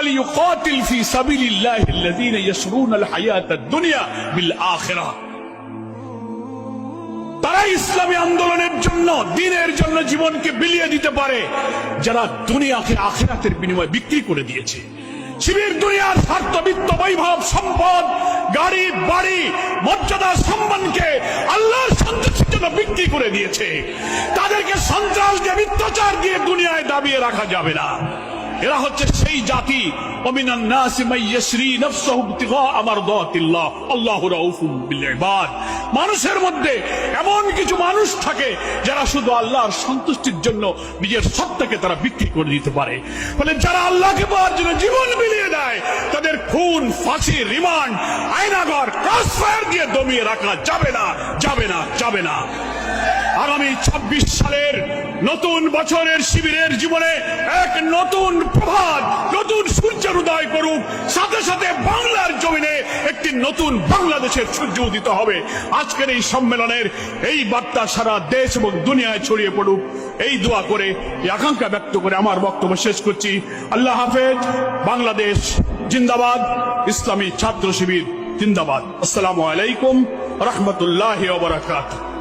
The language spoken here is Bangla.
فليقاتل في سبيل الله الذين يشرون الحياة الدنيا بالآخرة তারা ইসলামী আন্দোলনের জন্য দ্বীনের জন্য জীবনকে বিলিয়ে দিতে পারে যারা দুনিয়াকে আখিরাতের বিনিময়ে বিক্রি করে দিয়েছে। শিবির দুনিয়ার স্বার্থ, বিত্ত, বৈভব, সম্পদ, গাড়ি, বাড়ি, মর্যাদা, সম্মানকে আল্লাহর সন্তুষ্টির জন্য বিক্রি করে দিয়েছে। তাদেরকে সন্ত্রাস দিয়ে, মিথ্যাচার দিয়ে দুনিয়ায় দাবিয়ে রাখা যাবে না। এরা হচ্ছে সেই জাতি, ওমিনান নাসি মান ইয়াশরি নাফসাহু ইবতিগা মারদাতিল্লাহ আল্লাহু রাউফুম বিল ইবাদ। মানুষের মধ্যে এমন কিছু মানুষ থাকে যারা শুধু আল্লাহর সন্তুষ্টির জন্য নিজের সত্তাকে তারা বিক্রি করে দিতে পারে। ফলে যারা আল্লাহকে পাওয়ার জন্য জীবন বিলিয়ে দেয় তাদের খুন, ফাঁসি, রিমান্ড, আয়নাঘর, ক্রসফায়ার দিয়ে দমিয়ে রাখা যাবে না, যাবে না, যাবে না। আগামী 26 সালের নতুন বছরের শিবিরের জীবনে এক নতুন প্রভাত, নতুন সূর্যের উদয় করুক, সাথে সাথে বাংলার জমিনে একটি নতুন বাংলাদেশের সূর্য উদিত হবে। আজকের এই সম্মেলনের এই বার্তা সারা দেশ এবং দুনিয়ায় ছড়িয়ে পড়ুক, এই দোয়া করে, এই আকাঙ্ক্ষা ব্যক্ত করে আমার বক্তব্য শেষ করছি। আল্লাহ হাফেজ। বাংলাদেশ জিন্দাবাদ, ইসলামী ছাত্র শিবির জিন্দাবাদ। আসসালামু আলাইকুম রহমতুল্লাহি ওয়া বারাকাতুহু।